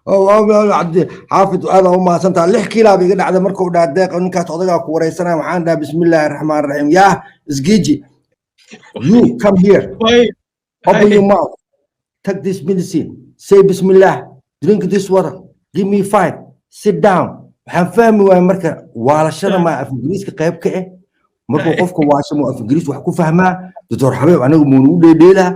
oo cabdi xaafid aad u mahadsantahay 6 kiilaa biga dhacday markuu dhaadeeq ninkaas odagaa ku wareysanaya waxaan dhahay bismillaahir rahmaanir rahiim yaa isgiiji you come here open your mouth take this medicine say bismillah drink this water give me 5 sit down waxaan fahmi waay marka waalashada ma af ingiriiska qayb ka ah markuu qofka waashamo af ingiriis wax ku fahmaa doctor xabeeb anagu muunu u dheedheelaa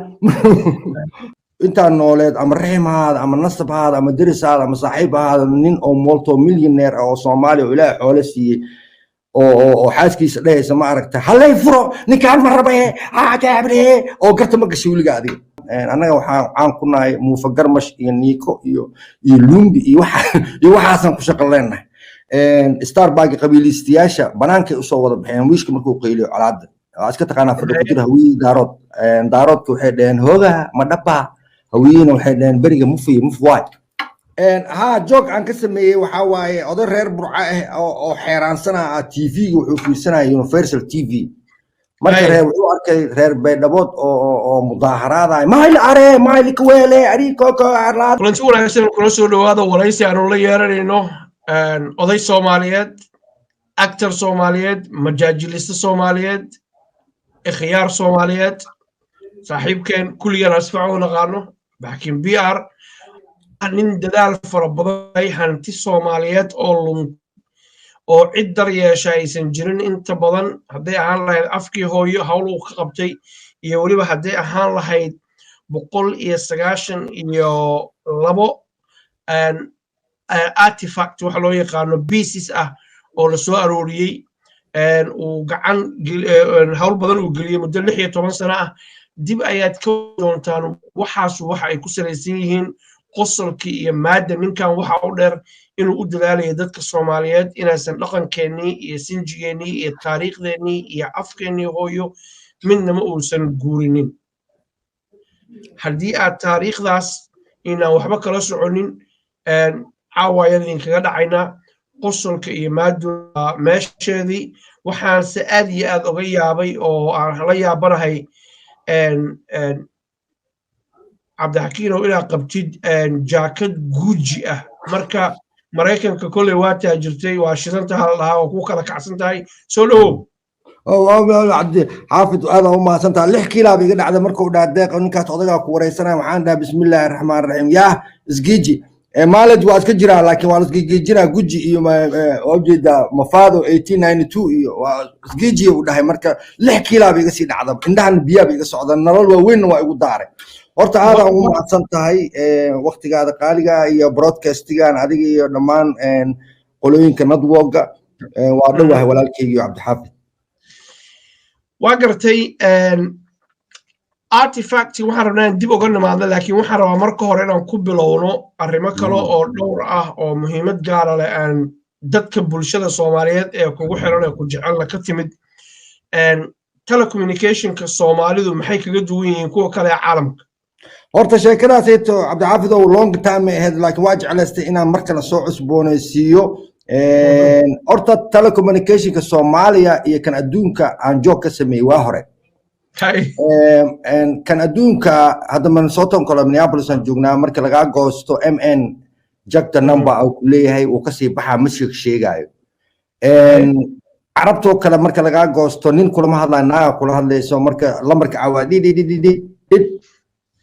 inta nooleed ama reemaada ama nasabaada ama darisaada ama saaxiibaada nin oo multi millionaire oo Soomaali oo ilaahay xoolo siiyay oo xaaskiisa dhaysa ma aragta halay furo ninkaan ma rabay jaabre oo garta ma gashay wiliga adiga anaga waxaan ku nahay muufagar mash iyo niiko iyo lumbi iyo waxaasan ku shaqo leenahay Starbucks qabiilistiyaasha banaanka u soo wada baxeen wiishka markuu qeyliyo calaada iska taqaana fadhi ku jira hawii daaroodka waxay dhaheen hooga ma dhaba hawiina waxay dhaheen bariga mufwaay joog aan ka sameeyay waxa waaye oday reer burca ah oo xeeraansana TV wuxuu fiirsanaa Universal TV marka reer wuxuu arkay reer Baydhabo oo mudaaharaad maayl kaweele ariko ka arlaad kulanti wanaagsan kula soo dhawaada waraysi aan la yeeranayno oday Soomaaliyeed actor Soomaaliyeed majaajilista Soomaaliyeed khiyaar Soomaaliyeed saaxiibkeen kulligan asfacu naqaano baakin BR nin dadaal fara badan hanti Soomaaliyeed oo cid dar yeeshaysan jirin inta badan haday ahaan lahayd afkii hooyo hawl uu ka qabtay iyo waliba haday ahaan lahayd 192 artifact waxa loo yaqaano pieces ah oo la soo arooriyay uu gacan hawl badan uu geliyay muddo 16 sano ah dib ayaad ka doontaan waxaas waxa ay ku salaysan yihiin qosolkii iyo maada ninkan waxa u dheer inuu u dadaalayo dadka Soomaaliyeed inaysan dhaqankeennii iyo sinjigeennii iyo taariikhdeenii iyo afkeennii hooyo midnama uusan guurinin haddii aad taariikhdaas inaan waxba kala soconin caawayad idinkaga dhacayna qosolka iyo maadu meesheedii waxaan si aad iyo aad uga yaabay oo aan la yaabanahay cabdixakiin oo ilaa qabtid jaakad guuji ah marka Mareykanka kulay waa taajirtay waa shidanta hal lahaa oo ku kala kacsan tahay soo dhawow cabdi xaafid aad u mahadsantahay 6 kiilaa biga dhacday markuu dhaadeeq ninkaas odagaa ku wareysanaya waxaan dhahay bismillaahir rahmaanir rahiim yaa isgiiji maalad waa iska jiraa laakiin waa isgiijina guji iyo ojeeda mafaado 1892 iyo waa isgiiji uu dhahay marka 6 kiilaa biga sii dhacday indhahan biyaa biga socda nolol waaweyn waa igu daaray horta aad u mahadsan tahay waqtigaada qaaliga iyo broadcastigan adiga iyo dhamaan qolooyinka network-ga waa dhawahay walaalkayga Cabdi Xaafid waa gartay artifact waxaan rabnaa dib uga nimaadno laakiin waxaan rabaa marka hore inaan ku bilowno arrimo kale oo dhowr ah oo muhiimad gaar ah leh aan dadka bulshada Soomaaliyeed ee kugu xiran ee ku jecel ka timid telecommunicationka Soomaalidu maxay kaga duwan yihiin kuwa kale caalamka horta sheekadaas ayto Cabdi Xaafid oo long time ahead laakiin waa jeclaystay inaan markale soo cusboonaysiiyo horta telecommunicationka Soomaaliya iyo kan adduunka aan joog ka sameeyay waa hore kan adduunka hadda Minnesota kala Minneapolis aan joognaa marka laga goosto MN jagta number oo ku leeyahay uu ka sii baxaa mashiik sheegayo carabto kala marka laga goosto nin kulama hadlaynaa kula hadlayso marka lambarka cawaadi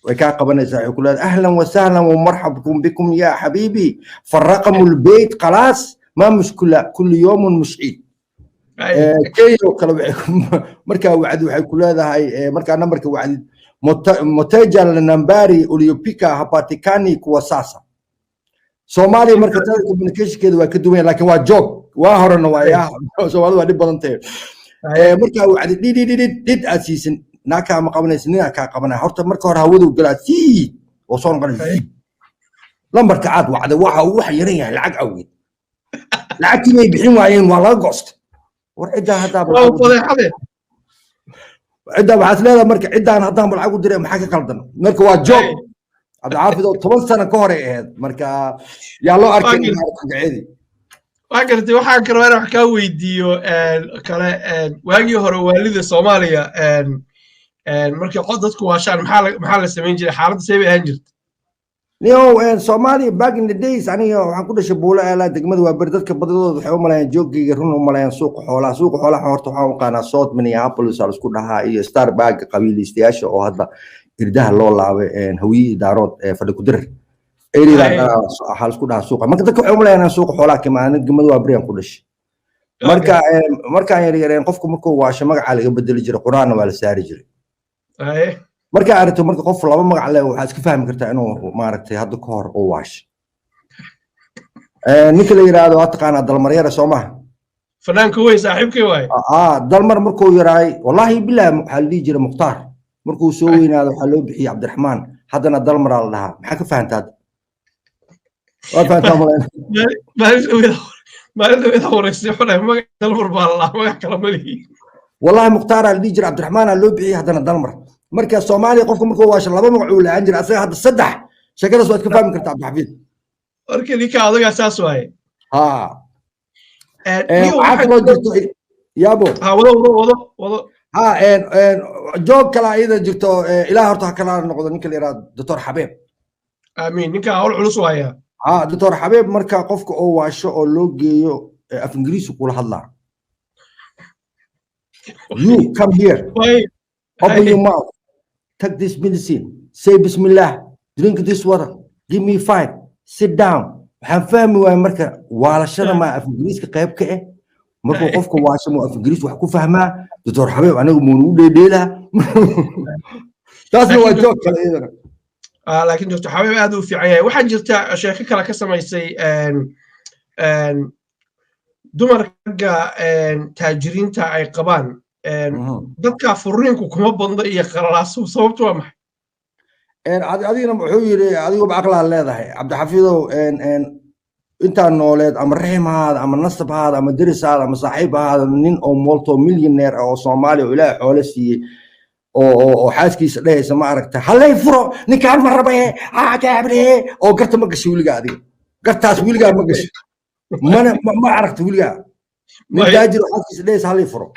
وكا قبنيسا يقول اهلا وسهلا ومرحبا بكم يا حبيبي فالرقم البيت خلاص ما مشكله كل يوم مشعل كيو كلا مركا وعد waxay ku leedahay marka numberka wacdi mutaja nambari uliyopika hapatikani kuwa sasa Soomaaliya marka telecommunication-keedu waa ka duwan laakiin waa joog waa horena waa yaa Soomaalidu waa dib badan tahay marka wacdi did asiisan naka ma qabanaysa nina ka qabanay horta marka hore hawadu galaa oo soo noqonay lambarka aad wacda waxa yaran yahay lacag awgeed lacagtii ay bixin waayeen waa laga goost war cidda hadda waxaad leedahay marka ciddaan haddaan lacag u diray maxaa ka qaldan marka waa joog Cabdi Xaafid oo 10 sano ka hor ay ahayd marka yaa loo arkay magaceedii waa gartay waxaan kale wax ka weydiiyo kale waagii hore waalida Soomaaliya markii dadku waashaan maxaa la sameyn jiray xaaladda say bay ahaan jirtay نيو سومالي باك ان ذا دايز أنا waxaan ku dhashay buulo aala degmada waa bar dadka badadooda waxay u maleeyaan jooggiga run u maleeyaan suuqa xoolaha horta waxaan u qaanaa South Minneapolis oo isku dhahaa iyo Starbucks qabiilistayaasha oo hadda irdaha loo laabay hawiyi daarood fadhi ku dir area hal isku dhahaa suuqa marka dadka waxay u maleeyaan suuqa xoolaha kamaana degmada waa bariyan ku dhashay marka yareen qofku markuu waasho magaca laga bedeli jiray quraanna waa la saari jiray marka aragto marka qof laba magac leh waxa iska fahmi kartaa inuu maaragtay hadda ka hor oo waash ninka la yiraahdo waa taqaana dalmaryara Soomaha fanaanka way saaxiibkay waay dalmar markuu yiraay wallahi billaah waxa la jiray Muqtaar markuu soo weynaado waxa loo bixiyay Cabdiraxmaan haddana dalmar la dhahaa maxaa ka fahantaad waa fahantaa maalinta wada wareysay xulay magac dalmar baa la magac kala mali wallahi Muqtaar la jiray Cabdiraxmaan loo bixiyay haddana dalmar marka Soomaaliya qofku markuu waasho laba magac uu laan jiray asaga hadda saddex shaqadaas waad ka fahmi kartaa Cabdixafiid marka ninka adiga asaas waaye waxa loo jirto yaabo wado joog kala ayada jirto ilaa horta kala noqdo ninka la yiraahdo Dr. Xabeeb amiin ninka hawl culus waaya Dr. Xabeeb marka qofka oo waasho oo loo geeyo af Ingiriisi kula hadlaa you come here open your mouth take this medicine say bismillah drink this water give me 5 sit down waxaan fahmi waay marka waalashada ma af Ingiriiska qayb ka ah markuu qofka waasho ma af Ingiriis wax ku fahmaa Dr. Xabeeb anigu muu u dheedheela taas waa joog kale iyadana laakiin Dr. Xabeeb aad u fiican yahay waxa jirta sheeko kale ka samaysay dumarka taajiriinta ay qabaan dadka furiinku kuma badna iyo qalaaso sababtu waa maxay adigana wuxuu yiri adigu aqlaa leedahay Cabdixafiidow inta nooleed ama raximaad ama nasabaad ama dirisaad ama saaxiibaad nin oo multi millionaire oo Soomaali oo ilaahay xoolo siiyay oo xaaskiisa dhaysa ma aragta halay furo ninkaan ma rabay gaabre oo garta ma gashay wiliga adiga gartaas wiliga ma gashay ma aragta wiliga min daajir xaaskiisa dhaysa halay furo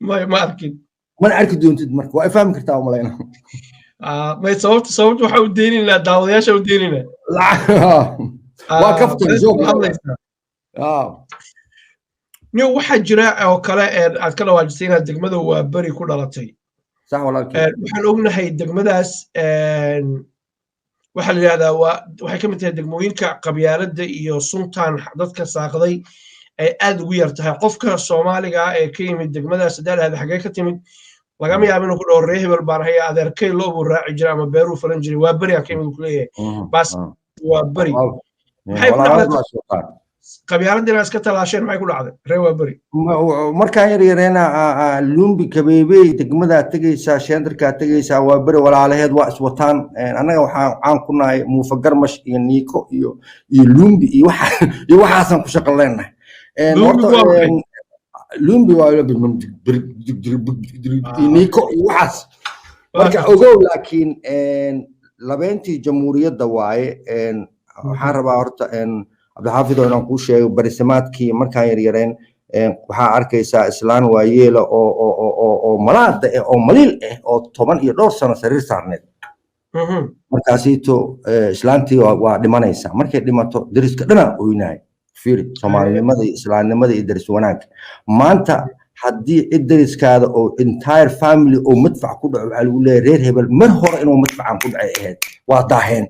ما أركض ما أركض دون تدمر وأفهم كرتها وملاينا ما صوت waxa u deynina daawadayaasha u deynina waa kaftan joog niyo waxa jira oo kale aad kala waajisay inaad degmada waa bari ku dhalatay sax walaalkay waxaan ognahay degmadaas waxa la yiraahdaa waxay ka mid tahay degmooyinka qabyaaladda iyo suntaan dadka saaqday ay aad ugu yar tahay qofka Soomaaliga ee ka yimid degmadaas dadaalada xagee ka timid laga yaabo inuu ku dhaw reehbal baan haya adeerkay loo raaci jiray ama beeru falan jiray waa bari ka yimid ku leeyahay bas waa bari maxay ku dhacday qabyaaladina iska talaasheen maxay ku dhacday ree waa bari markaan yareena lumbi kabeebey degmada tagaysa shendarka tagaysa waa bari walaalaheed waa iswataan anaga waxaan caan ku nahay muufagarmash iyo niiko iyo lumbi iyo waxaasan ku shaqo leenahay lumbi waa niiko iyo waxaas marka ogow laakiin labeentii jamhuuriyadda waaye waxaan rabaa horta Cabdixafiid oo ku sheego barisamaadkii markaan yareen waxaa arkaysaa islaan waayeela oo malaada oo maliil oo 10 iyo dhowr sano sariir saarneed markaasito islaantii waa dhimanaysa markay dhimato dariska dhana ooynaay fiiri Soomaalinimada iyo Islaamnimada iyo daris wanaag maanta haddii cid dariskaada oo entire family oo madfac ku dhaco waxa lagu leeyahay reer hebel mar hore inuu madfacan ku dhacay ahayd waa daaheen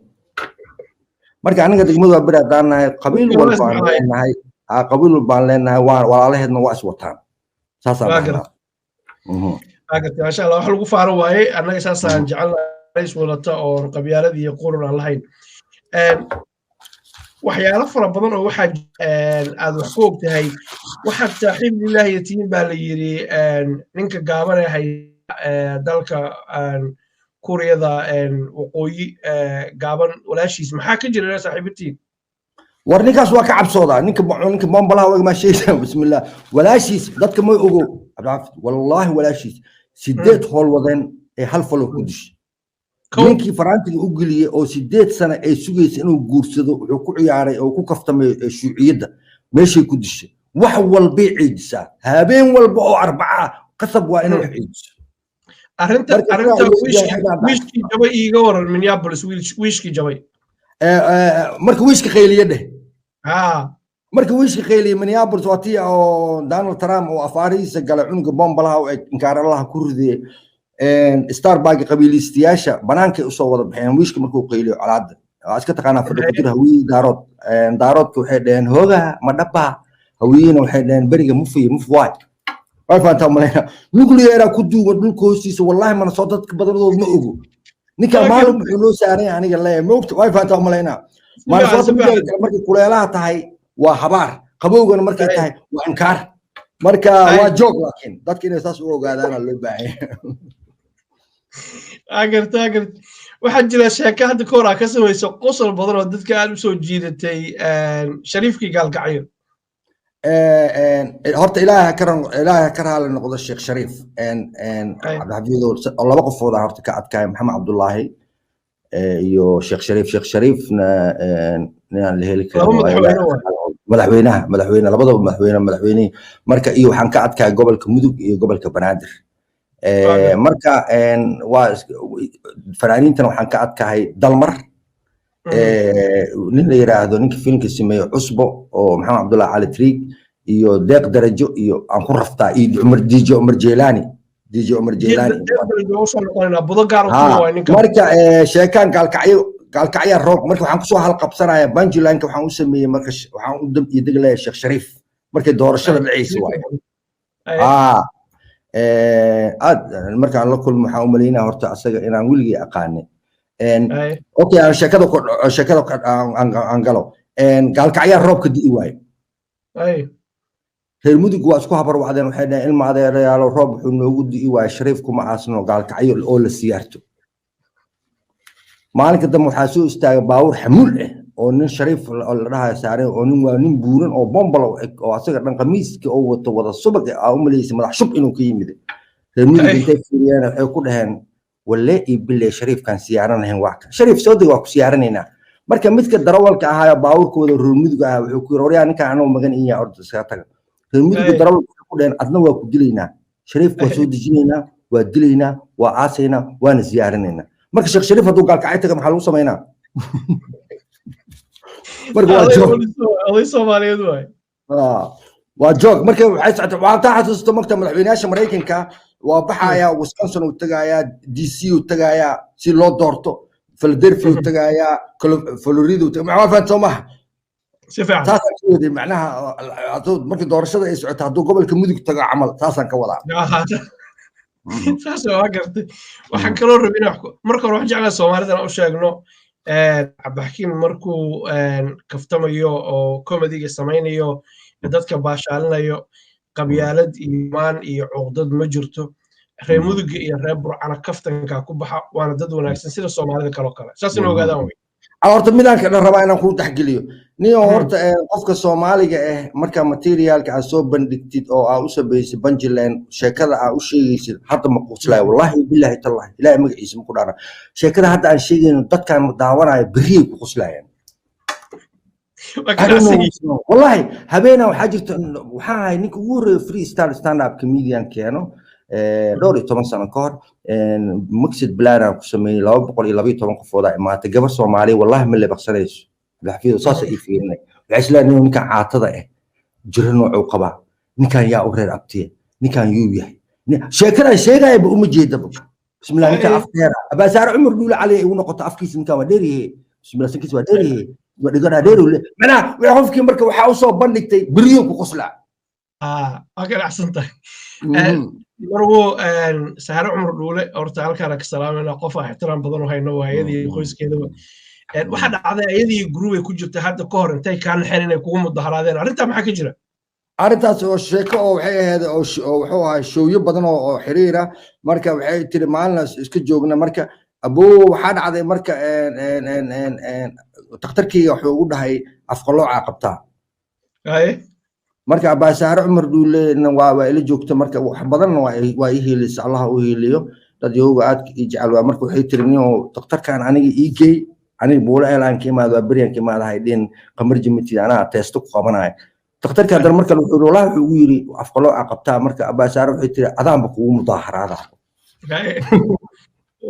marka aniga degmadu waa bari daanahay qabiil walba aan leenahay qabiil walba aan leenahay walaalaheedna waa iswataan saas aan ma sha Allah wax lagu faaro waaye anaga saasaan jecelnahay iswalata oo qabyaalad iyo qurun aan lahayn waxyaalo fara badan oo waxa aad wax ku ogtahay waxa saaxiib ilaahay yatiin baa la yiri ninka gaaban ee dalka Kuuriyada waqooyi gaaban walaashiis maxaa ka jira saaxiibtiin warninkaas waa ka cabsooda ninka bombalaha waa ma sheegay bismillah walaashiis dadka ma ogo Cabdixafiid wallahi walaashiis sideed hool wadeen ee hal falo ku dishay ninkii Farantiga u galiyay oo 8 sano ay sugaysa inuu guursado wuxuu ku ciyaaray oo ku kaftamay shuuciyada meeshay ku dishay wax walba ciidisa habeen walba oo arbaca qasab waa inuu ciidiso arrinta wiishkii jabay iiga waran Minneapolis wiishkii jabay marka wiishka qayliye dheh ها marka wiishka qayliye Minneapolis waa tii oo Donald Trump oo afaarihiisa galay cunuga bombalaha oo inkaar Allah ku ridiyay Starbucks qabiilistiyaasha banaanka u soo wada baxeen wiishka markuu qayliyo calaada iska taqaana fadhi ku jira hawii daaroodka waxay dhaheen hooga ma dhaba hawiina waxay dhaheen bariga mufwaay way faantaa malayna nuclear ku duuban dhulka hoostiisa wallahi mana soo dadka badanadooda ma ogo ninka maalum wuxuu noo saaray aniga leeyahay moogta way faantaa malayna ma soo dadka markay kuleelaha tahay waa habaar qabowgana markay tahay waa inkaar marka waa joog laakiin dadka inay saas u ogaadaan loo baahay agarta waxaa jira sheeko hadda ka hor ka samayso qosol badan oo dadka aad u soo jiidatay shariifkii gaalkacyo horta ilaahay ka raali noqdo sheekh shariif cabdixafiidow laba qofood horta ka adkaay maxamed cabdullaahi iyo sheekh shariifna inaan la heli karin madaxweyne labadaba madaxweyne marka iyo waxaan ka adkaay gobolka mudug iyo gobolka banaadir marka waa fanaaniintan waxaan ka adkahay dalmar nin la yiraahdo ninka filimka sameeyo cusbo oo maxamed cabdullaahi cali triig iyo deeq darajo iyo aan ku raftaa iyo DJ Umar Jeelani marka sheekaan gaalkacyo roog marka waxaan kusoo halqabsanaya Banjulaanka waxaan u sameeyay marka waxaan u deglayaa Sheekh Shariif markay doorashada dhacaysa waaye aad markaan la kulmo waxaan u maleynaa horta asaga inaan weligii aqaanay okay aan sheekada aan galo gaalkacyo roobka di'i waaye reer mudug waa isku habar wacdeen waxay dhaheen ilma adeerayaal roob wuxuu noogu di'i waaye Shariif kuma aasno gaalkacyo oo la siyaarto maalinka dambe waxaa soo istaagay baawur xamuul oo nin Shariif la dhahayo saaray oo nin buuran oo bombalo oo asaga dhan qamiiska oo wato wada subag u maleysay madax shub inuu ka yimid reer mudug intay fiiriyeen waxay ku dhaheen wallahi billahi Shariif kan siyaaranayn waa ka Shariif soo deg waa ku siyaaranayna marka midka darawalka ahaa baawurkooda reer mudug ah wuxuu ku yiri ninka anoo magan in yaa ordo iska taga reer mudug darawalka ku dhaheen adna waa ku dilaynaa Shariif waa soo dejinaynaa waa dilaynaa waa aasaynaa waana siyaaranayna marka Sheekh Shariif haduu gaalkacay taga maxaa lagu sameeynaa marka waa joog Soomaaliyeed waay waa joog marka waxay socotay waa taa xasuusto marka madaxweynaha Mareykanka waa baxaya Wisconsin uu tagaya DC uu tagaya si loo doorto Philadelphia uu tagaya Florida uu tagaya ma fahanto ma si fiican taas ayuu macnaha markii doorashada ay socotay haduu gobolka mudug tago camal taasan ka wadaa saas waa gartay waxaan kaloo rabinaa marka hore waxaan jeclahay Soomaalida u sheegno Cabdixakiim markuu kaftamayo oo comedy-ga samaynayo dadka baashaalinayo qabyaalad iimaan iyo cuqdad ma jirto reer mudug iyo reer burcana kaftanka ku baxa waana dad wanaagsan sida Soomaalida kale saas inuu ogaadaan way horta midaan ka rabaa inaan ku taxgeliyo niyo horta qofka Soomaaliga marka materialka aad soo bandhigtid oo aad u sameeyay Banjland sheekada aad u sheegaysid hadda ma quslay wallahi billahi tallahi ilaahay magaciisa ku dhaana sheekada hadda aan sheegayno dadkan daawanaya bariye ku quslayaan wallahi habeena waxa jirta waxa ay ninka ugu horeeyay freestyle stand up comedian keeno dhowr iyo 10 sano ka hor maqsad balaara ku sameeyay 212 qofood ay imaatay gabar Soomaali wallahi ma la baqsanayso laxfiido saas ay fiirinay waxay islaanayeen ninka caatada jiran oo qaba ninkan yaa u reer abtiye ninkan yuu yahay sheekada sheegay ba uma jeedo bismillah ninka afteera abasaar Umar Duule Cali uu noqoto afkiisa ninka waa dheeriye bismillah sankiisa waa dheeriye wadhiga dheerule mana way qofkii marka waxa uu soo bandhigtay bariyo ku qoslaa agar axsantahay marwo Saare Umar Duule horta halkaan ka salaamana qof ixtiraam badan oo hayno waayadii qoyskeeda waxa dhacday ayadii group ay ku jirtay hadda ka hor intay kaan xireen inay kugu mudaharaadeen arrinta maxaa ka jira arrintaas oo sheeko oo waxay ahayd oo wuxuu ahaa showyo badan oo xiriira marka waxay tiri maalin iska joogna marka abuu waxa dhacday marka takhtarkii wuxuu ugu dhahay afqalooca qabtaa marka abasaar Umar Duule waa ila joogta marka wax badan waa ii heelis Allah u heeliyo dad yooga aad jecel waa marka waxay tiri niyo takhtarkan aniga ii geey aniga buula elaan kiimaad waa bariyan kiimaad haydin qamar jimiti ana teesto ku qabanay takhtarka dar marka wuxuu wallahi ugu yiri afqalooca qabtaa marka abasaar waxay tiri adaanba kugu mudaharaada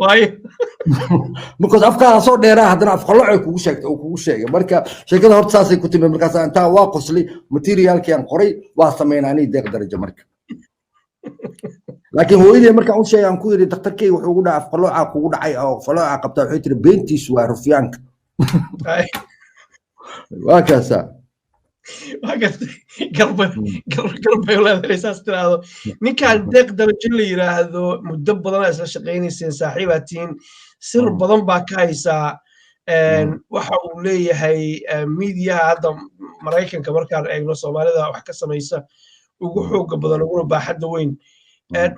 واي markaas afkaada soo dheeraa haddana afqaloocay kugu sheegtay oo kugu sheegay marka sheekada horta saasay ku timi markaas intaa waa qoslay materialkii aan qoray waa sameynaa deeq darajo marka laakiin hooyadii markaan u sheegay aan ku yiri daktarkay wuxuu ugu dhacay afqalooca kugu dhacay oo afqalooca qabta waxay tiri beentiisu waa rufyaanka waa kaasa قرب يولاد الاساس تراهدو نيكان ديق درجه لا يراهدو مده بدن اسلا شقeynayeen saaxiibatiin sir badan baa ka haysa waxa uu leeyahay media hadda Mareykanka markaan eegno Soomaalida wax ka sameeysa ugu xoog badan ugu baaxad weyn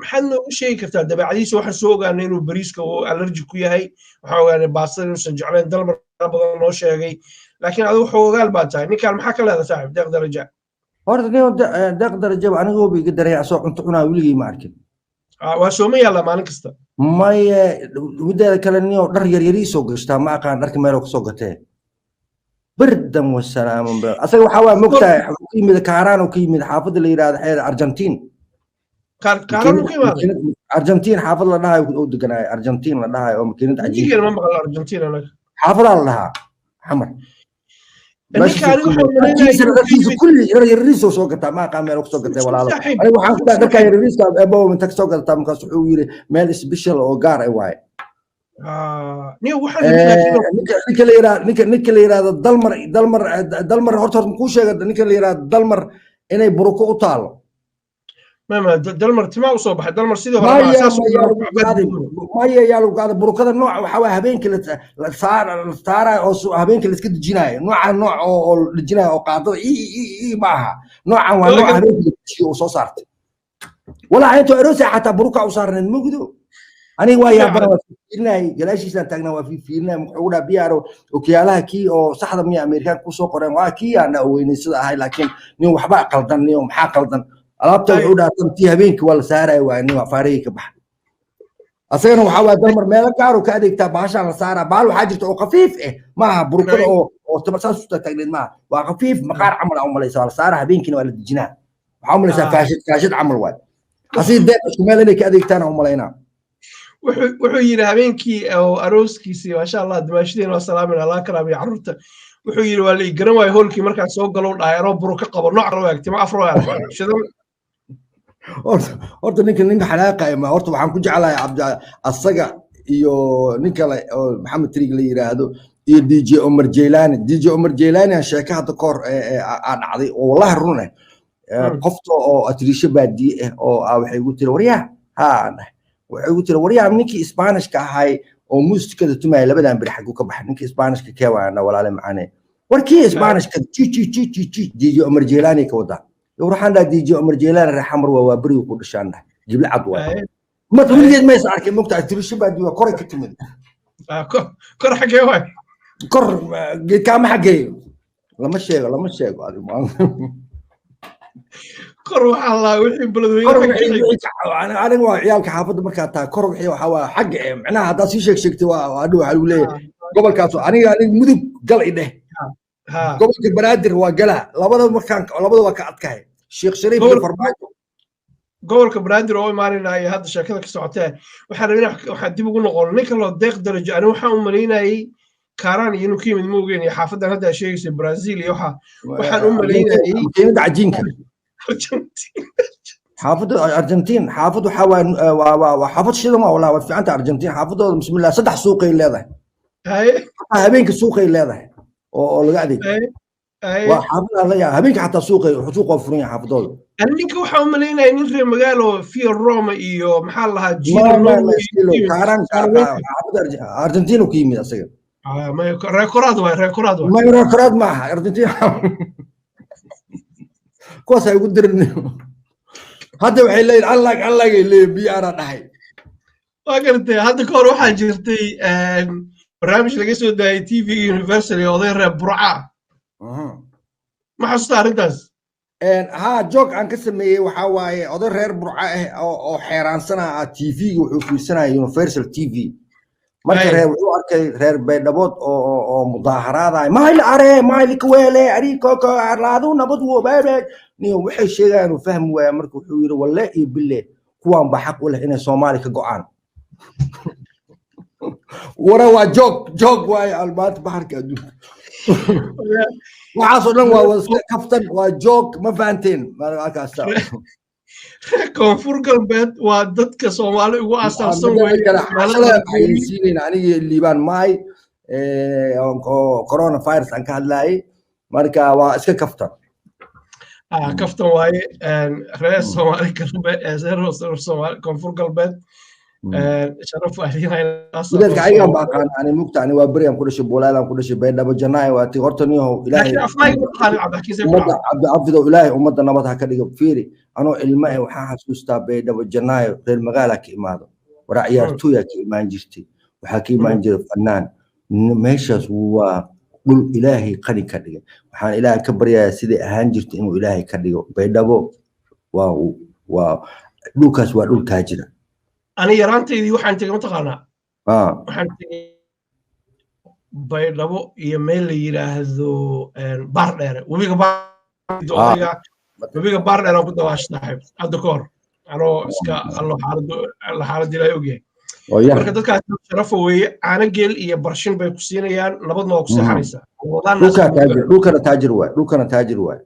maxaad noogu sheegi kartaa dabeecadiisa waxaan soo ogaanay inuu bariiska uu allergic ku yahay waxa ogaanay baastada inuusan jeclayn dalmar badan noo sheegay laakiin adigu xoogaal baa tahay ninkaan maxaa ka leedahay saaxiib deeq daraja horta deeq daraja aniga oo biga daray asoo cunto cunaa wiligii ma arkin waa soo ma yaala maalin kasta maya mideeda kale niyo dhar yar yar soo gashtaa ma aqaan dharka meel ka soo gatee bardan wasalaamun ba asaga waxa waa mogtahay ku yimid kaaraan oo ku yimid xaafadda la yiraahdo xeer Argentina kaaraan ku yimid Argentina xaafad la dhahay oo deganaay Argentina la dhahay oo makiinada cajiib ma maqal Argentina xaafada la dhahaa xamar ninkaan wuxuu كل يريسو سو قتا ما قام ميل سو قتا ولا انا waxaan ku dhahay dadka yariiska abo inta soo qata markaas wuxuu yiri meel special oo gaar ah waay niyo waxaan ninka la yiraahdo dalmar horta ku sheegay ninka la yiraahdo dalmar inay buruko u taalo ما دلمر تما وصو بحد دلمر سيده هو اساس ما يا لو قاعد بروكده نوع waxa waa habeenkii la saara oo habeenkii la iska dejinayo nooc oo la dejinayo oo qaado maaha noocan waa nooc habeenkii oo soo saartay wala inta aroos xataa buruka u saarneen mugdo aniga waa yaa bara fiirnay galaashiisa taagna waa fiirnay wuxuu dhaa biyaaro oo kiyaalaha kii oo saxda miya Ameerikaan ku soo qoreen waa kii aan weynay sida ahay laakiin nin waxba qaldan nin maxaa qaldan alaabta wuxuu dhaatay habeenkii wala saaray waa nin faariga ka bax asagana waxa waa dalmar meel gaar oo ka adeegta baashan la saaraa baal waxa jirta oo khafiif ah maaha burkada oo tabasaas u taagneed maaha waa khafiif maqaar camal oo malaysa la saaraa habeenkii waa la dijinaa waxa malaysa kaashid camal waay asii deeq isku meel inay ka adeegtaan oo malaynaa wuxuu yiri habeenkii oo arooskiisi ma sha Allah dimaashadeen waa salaamin Allah karaamiyo carruurta wuxuu yiri waa la garan waay hoolkii markaa soo galo dhaayro buruka qabo nooc rawaagtimo afro shidan horta ninka xalaaqay ma horta waxaan ku jeclahay Cabdi asaga iyo ninka Maxamed Tariq la yiraahdo iyo DJ Omar Jeylani sheeka hadda koor aan dhacday oo wallahi run qofto oo atrisha baadiye oo waxay ugu tiri wariyaa waxay ugu tiri wariyaa ninkii Spanish ka ahay oo muusikada tumay labadan bir xaq ka baxay ninkii Spanish ka keewaana walaalo macane warkii Spanish ka DJ Omar Jeylani ka wada وروحان لا دي جي عمر جيلان راح حمر وابري وكل شان جيب لي عضوه ما تقول ما يسعرك مقطع ترشي بعد كره كتمد كره حقي واي كر كام حقي لما شيء كر والله وحي بلد انا عيالك حافظ marka taa kor wixii waxa waa xaq macnaha hada si sheegtay waa adoo waxa uu leeyahay gobolkaas aniga mudug gal ideh gobolka banaadir waa gala labada waa ka adkahay sheekh shariif iyo farmaajo gobolka banaadir oo imaanayay hadda sheekada ka socotay waxa dib ugu noqon ninka loo deeq darajo ani waxa u maleynayay kaaraan inuu ka yimid moogeen iyo xaafadan hadda sheegaysa Brazil iyo waxaan u maleynayay keenida cajiinka حافظ أرجنتين حافظ وحافظ شيء ما والله وفي عند أرجنتين حافظ بسم الله صدح سوقي اللي هذا هبينك السوقي اللي هذا ولا قاعد وحافظ الله يا هبينك حتى سوقي سوق وفرين حافظه أنك وحنا ملينا نفرق مقاله في الروما إيو محلها جيل كاران حافظ أرجنتين وكيمي أصير ما ريكورد ما ريكورد معها أرجنتين كويس يقول درني هذا وحي الليل الله اللي بيارا نحي وقلت هذا كور واحد جرتي برنامج لقى سو داي تي في يونيفرسال يوضي راب برعا ما حسيت أرنتاس ها جوك عن كسمي وحواي أوضي راب برعا أو حيران سنة تي في وحوكي سنة يونيفرسال تي في marka reer beedhabood oo mudaaharaad ma il are ma il kwele ari koko arlaadu nabad wo beed niyo waxay sheegaan oo fahmi waaya marka wuxuu yiri wallahi bille kuwan ba xaq u leh inay Soomaali ka go'aan ورا وجوك واي المات بحر كادو وعاصر لهم كفتن وجوك ما فانتين ما كاستا koonfur galbeed waa dadka Soomaali ugu asalsan weeye magaalada xayisiin aniga liibaan maay corona virus aan ka hadlaayay marka waa iska kaftan kaftan waaye reer Soomaali galbeed reer Soomaali koonfur galbeed sharaf ahliina dadka ayaga baqaan ani mugta ani waa bariyan ku dhashay boolaalan ku dhashay baydhabo janaay waa tii horta niyo ilaahay abdi ilaahay ummadda nabad ha ka dhigo fiiri anoo ilmo ah waxaan xasuustaa baydhabo janaay reer magaala ka imaado wara ciyaartooya ka imaan jirtay waxaa ka imaan jiray fanaan meeshaas waa dhul ilaahay qani ka dhigay waxaan ilaahay ka baryayaa sidii ahaan jirtay inuu ilaahay ka dhigo baydhabo waa dhulkaas waa dhul taajira أنا يرانتي waxaan tagay mataqaana waxaan tagay baydhabo iyo meel la yiraahdo baar dheer wabiga baar dheer ku dawaashnahay hadda ka hor anoo iska allo xaalad ilaahay ogyahay marka dadkaas sharaf weeye caana geel iyo barshin bay ku siinayaan nabadna waa ku saxanaysaa dhulkana taajir waay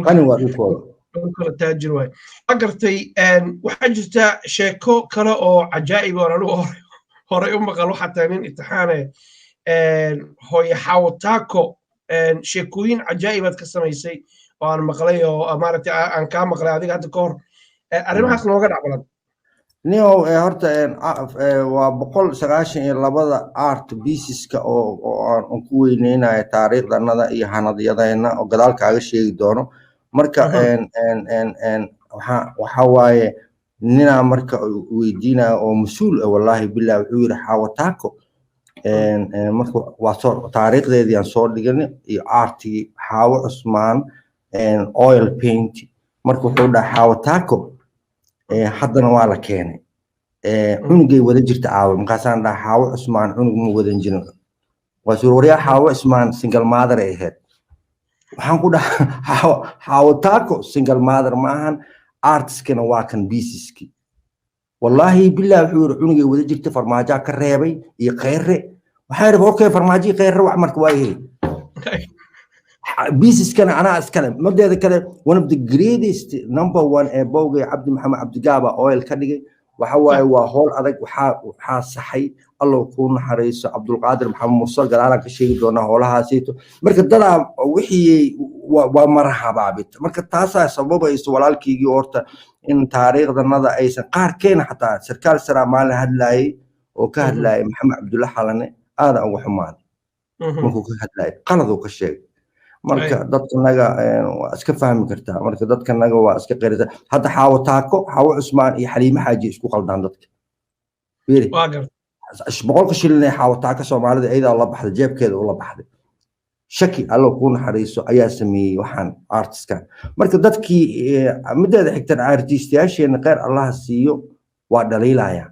qani waa dhulkooda kala taajir waay agartay waxa jirta sheeko kale oo cajaa'ib oo anigu hore u maqal waxa taanin imtixaane hooyo xawtaako sheekooyin cajaa'ibad ka samaysay oo aan maqlay oo maaragtay aan ka maqlay adiga hadda ka hor arrimahaas nooga dhacbalan niyo horta waa 192 art pieces-ka oo aan ku weyneynayo taariikhdannada iyo hanadyadayna oo gadaal kaaga sheegi doono marka waxa waaye nina marka weydiinaa oo mas'uul ah wallahi billahi wuxuu yiri xawataako marka waa soo taariikhdeedii aan soo dhiganay iyo artii xaawo Cusmaan oil paint marka wuxuu dhahay xawataako haddana waa la keenay cunugay wada jirta aawo markaasaan dhahay xaawo Cusmaan cunug ma wadan jirin waa suurwariya xaawo Cusmaan single mother ay ahayd waxaan ku dhahay xawataako single mother ma ahan artskana waa kan pieces-ki wallahi billahi wuxuu yiri cunugay wada jirta farmaajo ka reebay iyo qeyre waxay rabaa okay farmaajo qeyre wax marka waa yahay pieces-kana ana askale madeeda kale one of the greatest number 1 ee bowgay Cabdi Maxamed Cabdi Gaaba oil ka dhigay waxa waaye waa hool adag waxa saxay الله كون حريص عبد القادر محمد مرسل قال أنا كشيء دونا هولها سيتو مركز دلا وحي ومرحبا بيت مركز تاسع سبب يسوى لالكي أورتا إن تاريخ ذا أيسن قار كين حتى سركال سرا مال هدلاي وكهدلاي محمد عبد الله حلني هذا أو حمال ممكن كهدلاي قلدوا كشيء مركز ضد النجا أسك فهم كرتا مركز ضد النجا وأسك غير حتى حاو تاكو حاو عثمان حليم حاجي اسكو قلدان ضدك بيري boqolka shilin ee xawataaka Soomaalida ayda la baxday jeebkeeda oo la baxday shaki allo ku naxariiso ayaa sameeyay waxaan artist-ka marka dadkii mideeda xigtan artist-yaasheena qeer Allah siiyo waa dhaliilaya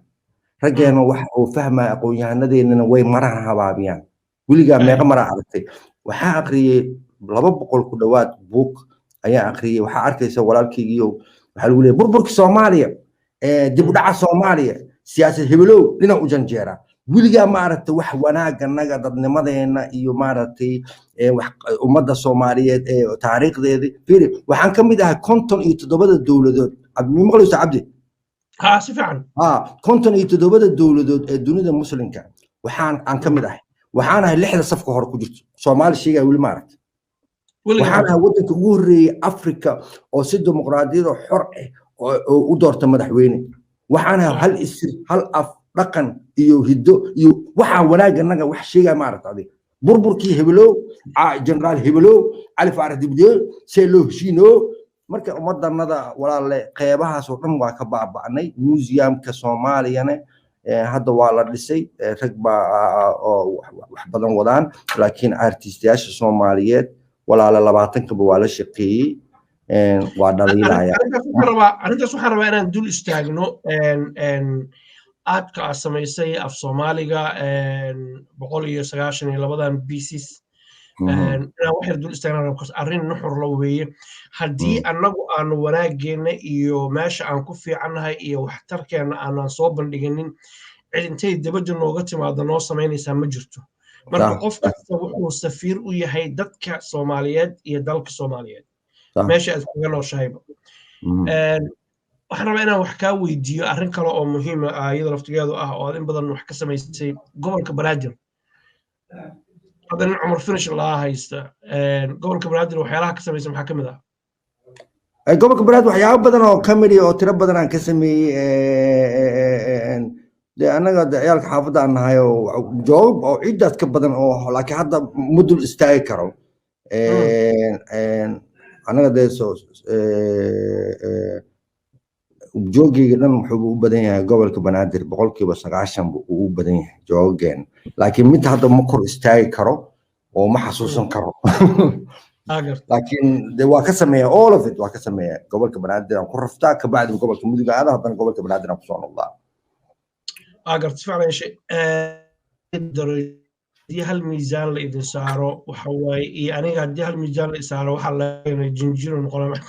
rageena wax uu fahmaa aqoon-yahanadeenna way maraan habaabiyaan wiliga meeqa mara aragtay waxa aqriyay 200 ku dhawaad book ayaa aqriyay waxa arkaysa walaalkaygiyo waxa lagu leeyahay burburka Soomaaliya dib u dhaca Soomaaliya سياسة هبلو لنا وجنجيرا ولقى مارت وح وناق النجا ضد نمضينا إيو مارتي ومدة الصومالية تاريخ ذي فيري وحن كم ده كونتون يتدبر الدولة دول مين مغلوس عبدي سفعا كونتون يتدبر الدولة دول الدنيا المسلم كان وحن عن كم ده وحنا اللحظة صفقة هركو جت صومال شيء يقول مارت وحنا ودك وري أفريقيا أو سد ديمقراطية وحر ودورت مدحويني waxaana hal isir hal af dhaqan iyo hiddo iyo waxa wanaag anaga wax sheegay maartay burburkii heblow generaal heblow ali faarad dibdo seelo heshino marka umadanada walaale qeybahaas oo dhan waa ka baaba'nay museumka Soomaaliyana hadda waa la dhisay rag wax badan wadaan laakiin artist-yaasha Soomaaliyeed walaale 20 kaba waa la shaqeeyay waa dhaliilaya arintaas waxaan rabaa inaan dul istaagno aadka samaysay af Soomaaliga 192 pieces inaan wax dul istaagno arrin nuxur la weeye haddii annagu aan wanaageena iyo meesha aan ku fiicannahay iyo waxtarkeena aan soo bandhiginin cidintay dibadda nooga timaado noo samaynaysaa ma jirto marka qof kasta wuxuu safiir u yahay dadka Soomaaliyeed iyo dalka Soomaaliyeed meesha aad kaga nooshahayba waxaan rabaa inaan wax kaa weydiiyo arrin kale oo muhiim ah iyada laftigeedu ah oo aad in badan wax ka samaysay gobolka Banaadir hadda nin Cumar Finish laa haysta gobolka Banaadir waxyaalaha ka samaysay maxaa ka mid ah gobolka Banaadir waxyaabo badan oo comedy oo tiro badan aan ka sameeyay de anaga ciyaalka xaafadda aan nahay oo joog oo ciidaas ka badan oo laakiin hadda mudul istaagi karo anaga de soo joogayga dhan wuxuu u badan yahay gobolka Banaadir 90% buu u badan yahay joogeen laakiin mid hadda ma kor istaagi karo oo ma xasuusan karo laakiin de waa ka sameeyaa all of it waa ka sameeyaa gobolka Banaadir aan ku raftaa ka bacdi gobolka Mudug aad haddana gobolka Banaadir aan ku soo noqdaa أقدر فعلا شيء دي هالميزان اللي إذا صاروا وحواي يعني قاعد دي هالميزان اللي صاروا وحلا يجنجرون نقول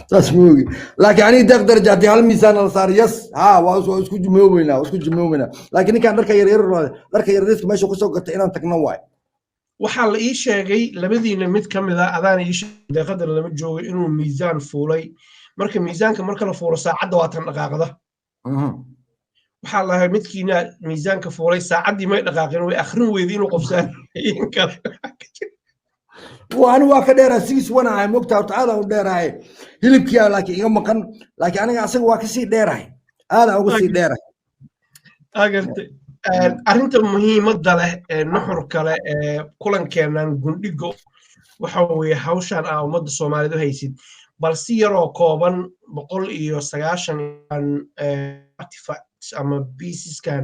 تسموي لكن يعني تقدر جاتي هالميزان اللي صار يس واسكو جمومنا لكن كان درك يرير ماشي ku soo gatay inaan tagno waay waxa la ii sheegay labadiina mid kamid ah adaan ii sheegay qadar lama joogay inuu miisaan fuulay marka miisaanka marka la fuulo saacada waa tan dhaqaaqada waxa la yahay midkiina miisaanka fuulay saacadii may dhaqaaqin way akhrin weeyday inuu qofsaan kale waan waa ka dheeraa siis wanahay mogtaa taada u dheerahay hilibkiya laakiin iga maqan laakiin aniga asaga waa ka sii dheerahay aada uga sii dheerahay agartay arrinta muhiimadda leh nuxur kale kulankeenan gundhigo waxa weeye hawshan ah ummadda Soomaaliyeed haysid bal si yaroo kooban 190 artifacts ama pieceskan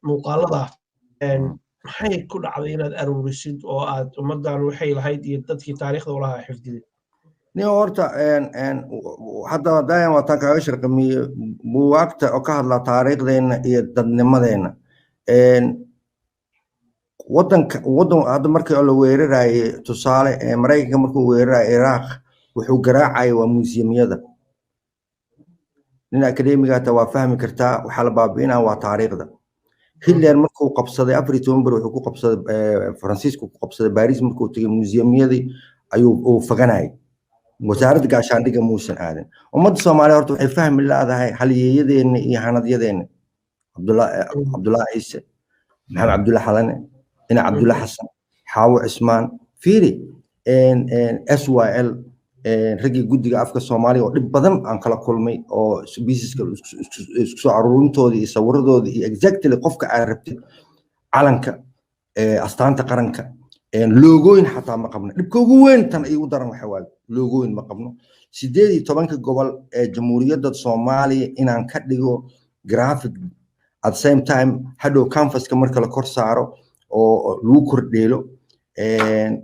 muuqaalada maxay ku dhacday inaad aruurisid oo aad ummadan waxay lahayd iyo dadkii taariikhda u lahaa xifdiyay ni horta hadda daayan waa tan kaaga shirqamiye buugaagta oo ka hadla taariikhdeena iyo dadnimadeena wadan hadda markii la weerarayay tusaale Mareykanka markuu weeraray Iraq wuxuu garaacay waa museumyada nin akademiga ta waa fahmi kartaa waxa la baabiinaa waa taariikhda Hitler markuu qabsaday November wuxuu ku qabsaday Francisco ku qabsaday Paris markuu tagay museumyadii ayuu faganay wasaaradda gaashaandhigga muusan aadan ummadda Soomaaliyeed horta waxay fahmi laadahay halyeeyadeena iyo hanadyadeena Abdullah Ciise Maxamed Abdullah Xalane ina Abdullah Xasan Xaawo Cismaan fiiri SYL ragii guddiga afka Soomaaliya oo dhib badan aan kala kulmay oo biisiska isku soo aruurintoodii iyo sawiradoodii iyo exactly qofka ay rabtay calanka astaanta qaranka loogooyin xataa ma qabno dhibka ugu weyn tan ay u daran waxa waaye loogooyin ma qabno 18 gobol ee jamhuuriyadda Soomaaliya inaan ka dhigo graphic at same time hadhow canvaska marka la kor saaro oo lagu kordheelo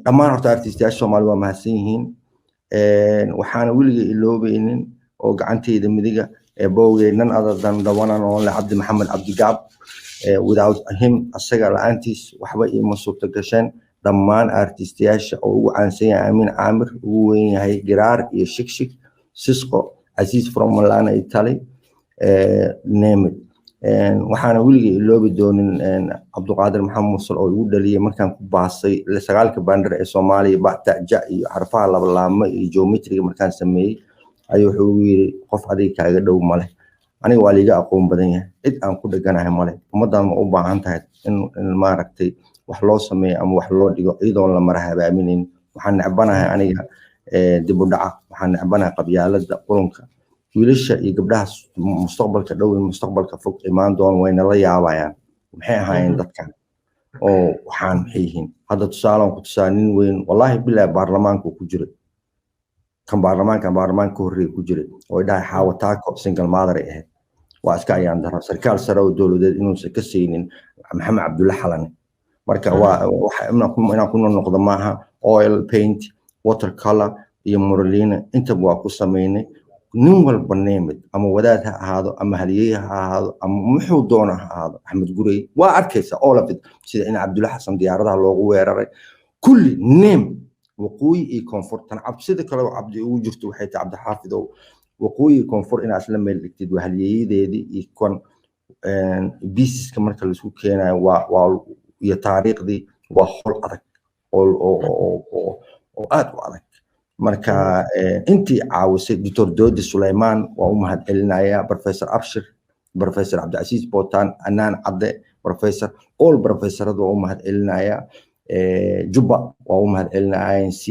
dhammaan horta artistayaasha Soomaaliya waa mahadsan yihiin waxaana weliga iloobaynin oo gacanteyda midiga bowgeenan adadan dawanan oo la Cabdi Maxamed Cabdi Gaab without him asaga la'aantiis waxba ima suurta gasheen dhammaan artistayaasha oo ugu caansan yahay Aamin Caamir ugu weyn yahay Giraar iyo Shikshik Sisqo Aziz from Milano Italy name it waxaana weliga iloobi doonin Cabduqaadir Maxamed Mursal oo ugu dhaliyay markaan ku baasay sagaalka bandar ee Soomaaliya bacta iyo xarfaha labalaama iyo geometriga markaan sameeyay ayuu wuxuu yiri qof adiga kaaga dhow male aniga waa liiga aqoon badan yahay cid aan ku dhaganahay male ummadan ma u baahan tahay in maaragtay wax loo sameeyo ama wax loo dhigo ciidoon la marahaba aaminin waxaan necbanahay aniga dib u dhaca waxaan necbanahay qabyaaladda qurunka wiilasha iyo gabdhaha mustaqbalka dhow iyo mustaqbalka fog imaan doon wayna la yaabayaan maxay ahaayeen dadkan oo waxaan xiihin hadda tusaalaan ku tusaa nin weyn wallahi bilaa baarlamaanka ku jiray kan baarlamaanka horreey ku jiray oo dhahay xaawataako single mother ahayd waa iska ayaan daro sarkaal sare oo dowladeed inuusan ka siinin Maxamed Abdullah Xalane marka waxa inaan ku noqdo maaha oil paint watercolor iyo muralina inta waa ku sameynay nin walba neemid ama wadaad ha ahaado ama haliyey ha ahaado ama muxuu doona ha ahaado Axmed Gurey waa arkaysa all of it sida in Abdullah Xasan diyaaradaha loogu weeraray kulli neem waqooyi iyo koonfurtan cabsida kale oo cabdi ugu jirto waxay tahay Cabdi Xaafid oo waqooyi koonfur inaad isla meel dhigtid waa halyeeyadeedii iyo kon biisiska marka laisku keenayo waa iyo taariikhdii waa hol adag oo aad u adag marka intii caawisay Dr. Doodi Suleymaan waa u mahadcelinaya Professor Abshir Professor Cabdicasiis Bootaan Anaan Cadde Professor all professoradu waa u mahadcelinaya Juba waa u mahadcelinaya INC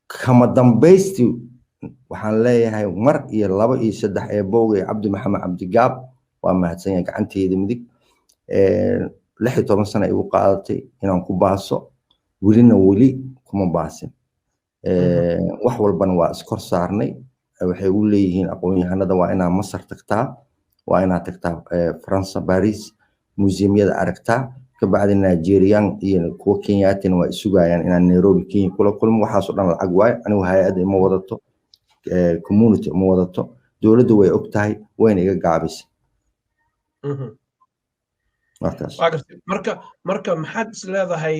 kama dambaysti waxaan leeyahay mar iyo laba iyo saddex boogay Cabdi Maxamed Cabdi Gaab waa mahadsan yahay gacanteeda midig 16 sano ay u qaadatay inaan ku baaso weli kuma baasin wax walbana waa iskor saarnay waxay u leeyihiin aqoon-yahanada waa inaa Masar tagtaa waa inaa tagtaa France Paris museumyada aragtaa kabacdi Nigerian iyo kuwa Kenyatin waa isugayaan inaan Nairobi Kenya kula kulmo waxaas oo dhan lacag waay anigu hay'ad ma wadato community ma wadato dawladdu way ogtahay wayna iga gaabisay marka maxaad is leedahay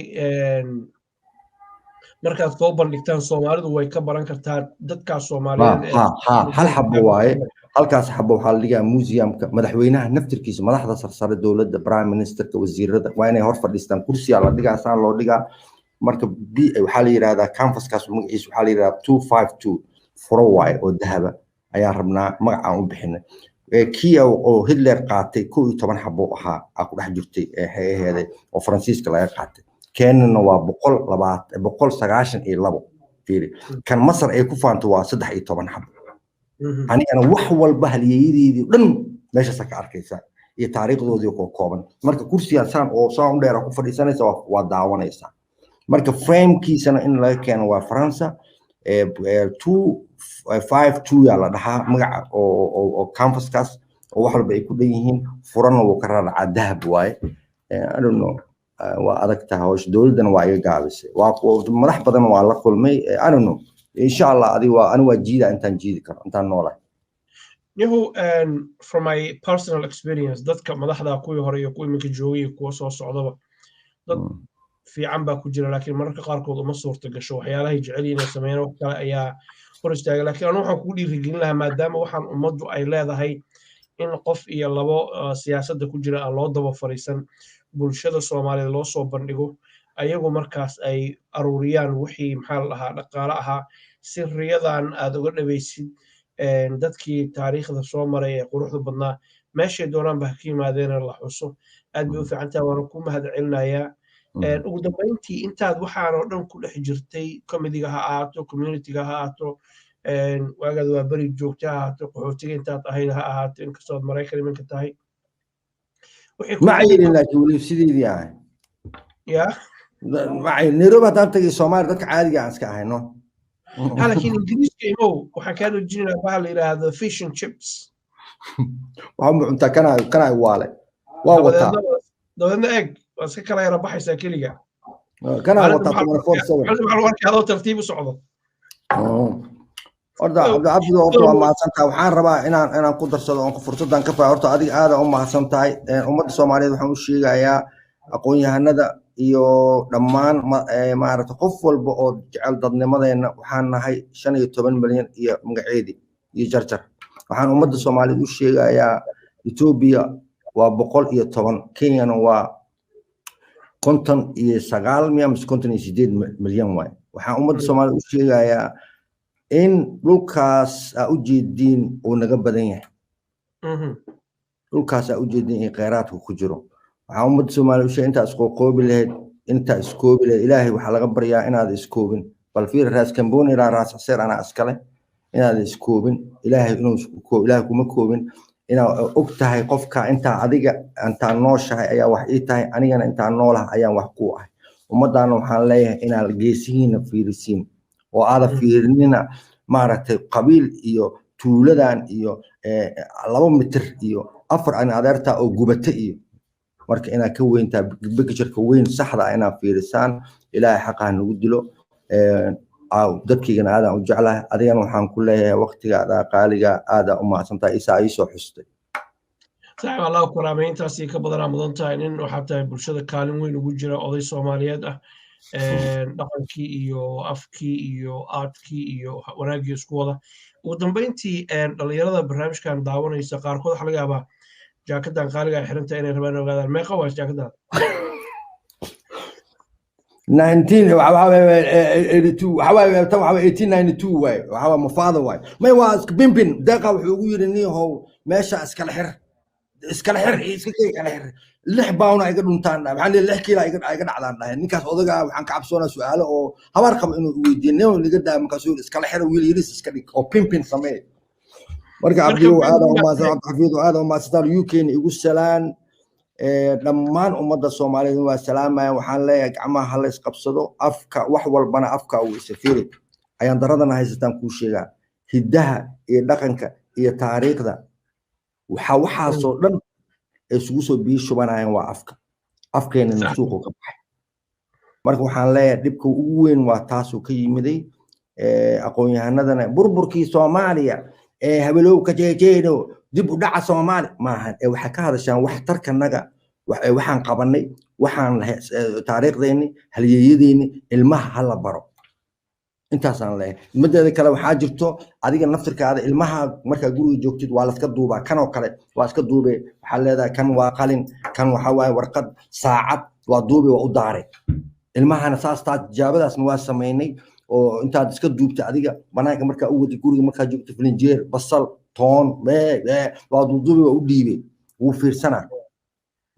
markaad soo bandhigtaan Soomaalidu way ka baran kartaa dadka Soomaaliyeed hal xabo waaye halkaas xabo waxaa la dhigaa museumka madaxweynaha naftirkiisa madaxda sarsare dawladda prime ministerka wasiirada waa inay hor fadhiistaan kursiga la dhigaa saan loo dhigaa marka waxaa la yiraahdaa canvaskaas magaciisa waxaa la yiraahdaa 252 furo waaye oo dahaba ayaa rabnaa magacaan u bixinay kii oo Hitler qaatay 11 xabo ahaa ku dhex jirtay heeheeday oo Faransiiska laga qaatay keenana waa 192 fiiri kan Masar ay ku faanto waa 13 xabo anigana wax walba halyeeyadeedii dhan meesha ka arkaysa iyo taariikhdoodii oo kooban marka kursiga saan oo saan u dheer ku fadhiisanaysa waa daawanaysa marka framekiisana in laga keeno waa Faransa 252 yaa la dhahaa magaca oo canvaskaas oo wax walba ay ku dhan yihiin furana wuu ka raacaa dahab waaye I don't know waa adagtahay hoosh dawladana waa iga gaabisay waa madax badan waa la kulmay I don't know insha Allah adi waa ani waa jiida intaan jiidi karo intaan noolahay from my personal experience dadka madaxda kuwii hore iyo kuwii iminka joogay kuwa soo socdaba dad fiican baa ku jira laakiin mararka qaarkood uma suurta gasho waxyaalahay jecel yihiin sameeyaan wax kale ayaa hor istaaga laakiin anu waxaan kugu dhiirigelin lahaa maadaama waxaan ummaddu ay leedahay in qof iyo labo siyaasadda ku jira aan loo daba fariisan bulshada Soomaaliyeed loo soo bandhigo ayagu markaas ay aruuriyaan wixii maxaa la dhahaa dhaqaale ahaa sirriyadan aad uga dhabaysid dadkii taariikhda soo maray ee quruxda badnaa meeshay doonaan ba ka yimaadeen la xuso aad bay u fiican tahay waan ku mahadcelinayaa ugu dambeyntii intaad waxaan oo dhan ku dhex jirtay comedy-ga ha ahaato community-ga ha ahaato waagaad waa bari joogta ha ahaato qaxootiga intaad ahayd ha ahaato inkastoo aad Maraykan iminka tahay معي لكن ولي سيدي يعني يا معي نيروبا تنتقي الصومال ذاك عادي عن سكاي نو لكن الانجليزي كيمو وحكانوا جينا بالي هذا فيش اند شيبس وهم انت كان والي واو دولنا ايج بس كلا يا ربح يساكليا كان وطا تليفون سوى على الورك هذا ترتيب صعوبه عبد الله ما سنتها waxaan rabaa inaan ku darsado oo fursadan ka faa'iido adiga aad u mahadsan tahay ummadda Soomaaliyeed waxaan u sheegayaa aqoon-yahanada iyo dhammaan maaragtay qof walba oo jecel dadnimadeena waxaan nahay 15 milyan iyo magaceedii iyo jarjar waxaan ummadda Soomaaliyeed u sheegayaa Ethiopia waa 110 Kenya waa 59 milyan waay waxaan ummadda Soomaaliyeed u sheegayaa in dhulkaas u jeedin oo naga badan yahay dhulkaas u jeedin in kheyraadku ku jiro waxa ummadda Soomaaliyeed u sheegay inta iskoobi lahayd Ilaahay waxa laga baryaa inaad iskoobin bal fiir raas Kamboni raas xaseer ana askale inaad iskoobin Ilaahay inuu iskoobo Ilaahay kuma koobin inaad og tahay qofka inta adiga anta nooshahay ayaa wax ii tahay anigana inta noolahay ayaan wax ku ahay ummadana waxaan leeyahay inaad geesihiina fiirisiin oo aad fiirinina maaragtay qabiil iyo tuuladan iyo 2 mitir iyo 4 aan adeerta oo gubata iyo marka inaad ka weyntaa bigjarka weyn saxda ah inaad fiirisaan Ilaahay xaqaan ugu dilo dadkiina aad u jeclahay adigana waxaan ku leeyahay waqtigaada qaaliga aad u mahadsantahay Isa ay soo xustay صاحب الله كرامين تاسي كبدنا مدن تاين إن وحتى برشة كالم وين وجرا أضي سوماليات dhaqankii iyo afkii iyo aartkii iyo wanaaggii isku wada ugu dambeyntii dhalinyarada barnaamijkan daawanaysa qaarkood waxaa laga yaabaa jaakadan qaaliga ay xiranta inay rabaan ogaadaan meeqa waa jaakadan 1892 واي وحوا مفاضة واي ما هو بيمبين دقة وحقول إني هو ماشى إسكالحر اللح باونا يقدرون تانا يعني اللح كلا يقدر على الله نكاس أضجع وحن كعبسونا سؤال أو هباركم إنه ويدينه اللي قد مكسور إسكالحر ويل يريس إسكاليك أو بيمبين سماه مرجع عبدو هذا وما زال حفيظ هذا وما ستار يمكن يقول سلام لما أمضى الصوماليين والسلامة وحن لا يجمع هلا يسقبصدوا أفكا وحول بنا أفكا ويسفيري أيام درادنا هاي ستان كل شيء هدها يدقنك يتاريخ ذا وحوحها صورن السوسو بيشو بنا ينوع أفكا إن السوق كبح مركو حن لا يدبك وين وتاسو كي مدي أقول يهندنا بربركي صوماليا هبلو كجيجينو dib u dhaca Soomaali maahan ee waxa ka hadashaan wax tarkanaga waxaan qabanay waxaan taariikhdeeni halyeeyadeeni ilmaha hala baro intaas aan leeyahay madeeda kale waxa jirto adiga naftirkaada ilmaha marka guriga joogtid waa la iska duubaa kan oo kale waa iska duubay waxa leedahay kan waa qalin kan waxa waay warqad saacad waa duubay waa u daaray ilmahana saas tijaabadaasna waa sameynay oo intaad iska duubtay adiga banaanka marka u wadi guriga marka joogto filinjeer basal toon waa duuduubay waa u dhiibay wuu fiirsanaa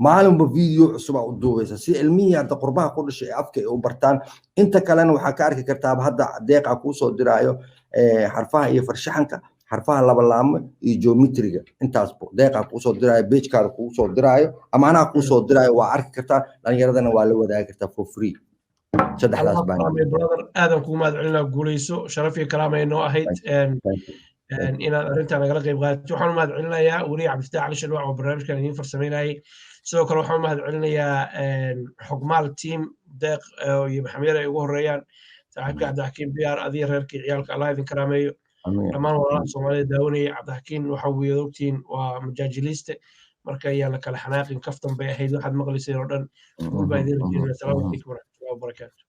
maalinba video cusub u duubaysa si cilmiya hadda qurbaha ku dhashay afka ay u bartaan inta kalena waxaa ka arki kartaa hadda deeqa ku soo diraayo xarfaha iyo farshaxanka xarfaha laba laamo iyo geometriga intaas deeqa ku soo diraayo page-kaada ku soo diraayo ama anaa ku soo diraayo waa arki kartaa dhalinyaradana waa la wadaagi kartaa for free saddexdaas baan aadan kugu mahadcelinaa guuleyso sharaf iyo kalaam ay noo ahayd inaad arrintan nagala qayb qaadato waxaan u mahadcelinayaa weli cabdifitaax cali shalwac oo barnaamijkan idiin farsameynayay sidoo kale waxaan u mahadcelinayaa xogmaal team deeq iyo maxamed ay ugu horeeyaan saaxiibka cabdixakiin biyaar adiga reerkii ciyaalka allah idin karaameeyo dhammaan walaalaha soomaalida daawanayay cabdixakiin waxa weeye ogtiin waa majaajiliiste marka ayaa la kala xanaaqin kaftan bay ahayd waxaad maqlayseen oo dhan guul baa idin rajeynaya asalaamu calaykum waraxmatullahi wabarakaatu